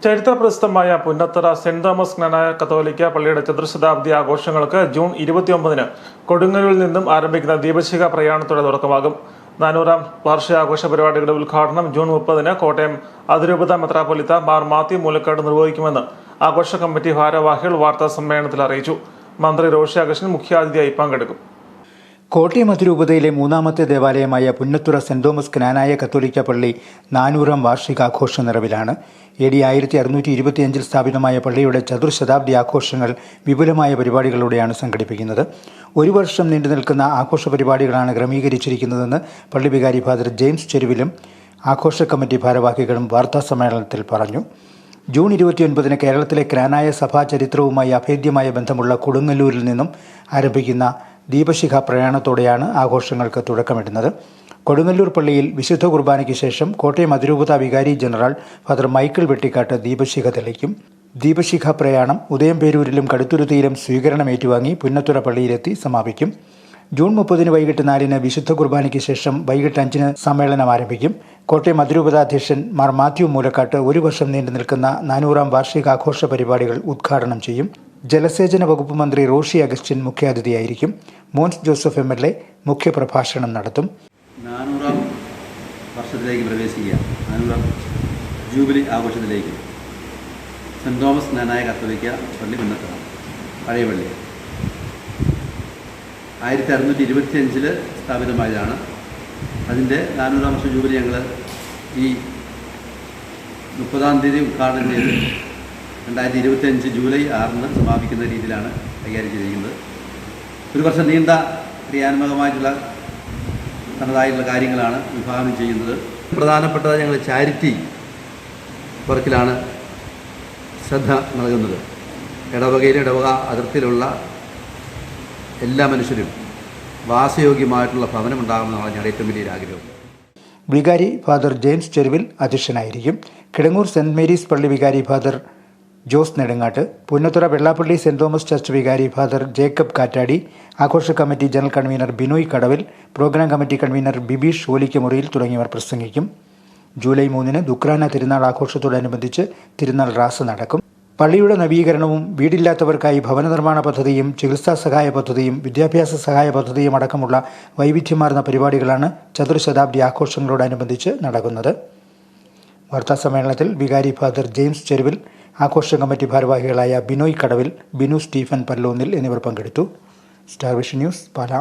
ചരിത്രപ്രസിദ്ധമായ Punnathara saint Thomas Knanaya കത്തോലിക്ക പള്ളിയുടെ ചതുർശതാബ്ദി ആഘോഷങ്ങൾക്ക് ജൂൺ 29-ന് കൊടുങ്ങല്ലൂരിൽ നിന്നും ആരംഭിക്കുന്ന ദീപശിഖ പ്രയാണത്തോടെ തുടക്കമാകും. 400-ാം വാർഷികാഘോഷ പരിപാടികളുടെ ഉദ്ഘാടനം ജൂൺ 30-ന് കോട്ടയം അതിരൂപത മെത്രാപ്പൊലീത്ത മാർ മാത്യു മൂലക്കാട് നിർവഹിക്കുമെന്ന് ആഘോഷ കമ്മിറ്റി ഭാരവാഹികൾ വാർത്താ സമ്മേളനത്തിൽ അറിയിച്ചു. മന്ത്രി റോഷി അഗസ്റ്റിൻ മുഖ്യാതിഥിയായി പങ്കെടുക്കും. കോട്ടയം അതിരൂപതയിലെ മൂന്നാമത്തെ ദേവാലയമായ പുന്നത്തുറ സെന്റ് തോമസ് ജ്ഞാനായ കത്തോലിക്ക പള്ളി 400-ാം വാർഷികാഘോഷ നിറവിലാണ്. AD 1625 സ്ഥാപിതമായ പള്ളിയുടെ ചതുർശതാബ്ദി ആഘോഷങ്ങൾ വിപുലമായ പരിപാടികളോടെയാണ് സംഘടിപ്പിക്കുന്നത്. ഒരു വർഷം നീണ്ടു നിൽക്കുന്ന ആഘോഷ പരിപാടികളാണ് ക്രമീകരിച്ചിരിക്കുന്നതെന്ന് പള്ളി വികാരി ഫാദർ ജെയിംസ് ചെരുവിലും ആഘോഷ കമ്മിറ്റി ഭാരവാഹികളും വാർത്താ സമ്മേളനത്തിൽ പറഞ്ഞു. ജൂൺ 29-ന് കേരളത്തിലെ ജ്ഞാനായ സഭാ ചരിത്രവുമായി അഭേദ്യമായ ബന്ധമുള്ള കൊടുങ്ങല്ലൂരിൽ നിന്നും ആരംഭിക്കുന്ന ദീപശിഖ പ്രയാണത്തോടെയാണ് ആഘോഷങ്ങൾക്ക് തുടക്കമിടുന്നത്. കൊടുങ്ങല്ലൂർ പള്ളിയിൽ വിശുദ്ധ കുർബാനയ്ക്ക് ശേഷം കോട്ടയം അതിരൂപത വികാരി ജനറൽ ഫാദർ മൈക്കിൾ വെട്ടിക്കാട്ട് ദീപശിഖ തെളിക്കും. ദീപശിഖ പ്രയാണം ഉദയംപേരൂരിലും കടുത്തുരുത്തിയിലും സ്വീകരണം ഏറ്റുവാങ്ങി പുന്നത്തുറ പള്ളിയിലെത്തി സമാപിക്കും. ജൂൺ 30-ന് വൈകിട്ട് 4-ന് വിശുദ്ധ കുർബാനയ്ക്ക് ശേഷം വൈകിട്ട് 5-ന് സമ്മേളനം ആരംഭിക്കും. കോട്ടയം അതിരൂപതാധ്യക്ഷൻ മാർ മാത്യു മൂലക്കാട്ട് ഒരു വർഷം നീണ്ടു നിൽക്കുന്ന 400-ാം വാർഷികാഘോഷ പരിപാടികൾ ഉദ്ഘാടനം ചെയ്യും. ജലസേചന വകുപ്പ് മന്ത്രി റോഷി അഗസ്റ്റിൻ മുഖ്യാതിഥിയായിരിക്കും. മോൻസ് ജോസഫ് MLA മുഖ്യപ്രഭാഷണം നടത്തും. 400-ാം വർഷത്തിലേക്ക് പ്രവേശിക്കുക, 400-ാം ജൂബിലി ആഘോഷത്തിലേക്ക് സെന്റ് തോമസ് ജ്ഞാനായ കത്തോലിക്ക പള്ളി പുന്നത്തുറ പഴയ പള്ളി 1625 സ്ഥാപിതമായതാണ്. അതിൻ്റെ 400-ാം വർഷ ജൂബിലി ഞങ്ങൾ ഈ 30-ാം തീയതി ഉദ്ഘാടനം ചെയ്ത് 2025 ജൂലൈ 6-ന് സമാപിക്കുന്ന രീതിയിലാണ് കൈകാര്യം ചെയ്തിരിക്കുന്നത്. ഒരു വർഷം നീണ്ട ക്രിയാത്മകമായിട്ടുള്ള തനതായിട്ടുള്ള കാര്യങ്ങളാണ് വിഭാവനം ചെയ്യുന്നത്. പ്രധാനപ്പെട്ടത് ഞങ്ങൾ ചാരിറ്റി വർക്കിലാണ് ശ്രദ്ധ നൽകുന്നത്. ഇടവക അതിർത്തിയിലുള്ള എല്ലാ മനുഷ്യരും വാസയോഗ്യമായിട്ടുള്ള ഭവനം ഉണ്ടാകുമെന്നാണ് ഞങ്ങളുടെ ഏറ്റവും വലിയൊരു ആഗ്രഹം. വികാരി ഫാദർ ജെയിംസ് ചെരുവിൽ അധ്യക്ഷനായിരിക്കും. കിടങ്ങൂർ സെന്റ് മേരീസ് പള്ളി വികാരി father Jose Nedungatt, Punnathura Vellappally saint Thomas church വികാരി ഫാദർ ജേക്കബ് കാറ്റാടി, ആഘോഷ കമ്മിറ്റി ജനറൽ കൺവീനർ ബിനോയ് കടവിൽ, പ്രോഗ്രാം കമ്മിറ്റി കൺവീനർ ബിബീഷ് ഓലിക്കമുറിയിൽ തുടങ്ങിയവർ പ്രസംഗിക്കും. ജൂലൈ 3-ന് ദുക്രാന തിരുനാൾ ആഘോഷത്തോടനുബന്ധിച്ച് തിരുനാൾ റാസ് നടക്കും. പള്ളിയുടെ നവീകരണവും വീടില്ലാത്തവർക്കായി ഭവന നിർമ്മാണ പദ്ധതിയും ചികിത്സാ സഹായ പദ്ധതിയും വിദ്യാഭ്യാസ സഹായ പദ്ധതിയും അടക്കമുള്ള വൈവിധ്യമാർന്ന പരിപാടികളാണ് ചതുർശതാബ്ദി ആഘോഷങ്ങളോടനുബന്ധിച്ച് നടക്കുന്നത്. വാർത്താ സമ്മേളനത്തിൽ വികാരി ഫാദർ ജെയിംസ് ചെരുവിൽ, ആഘോഷ കമ്മിറ്റി ഭാരവാഹികളായ ബിനോയ് കടവിൽ, ബിനു സ്റ്റീഫൻ പല്ലോന്നിൽ എന്നിവർ പങ്കെടുത്തു. Star vision news, Pala.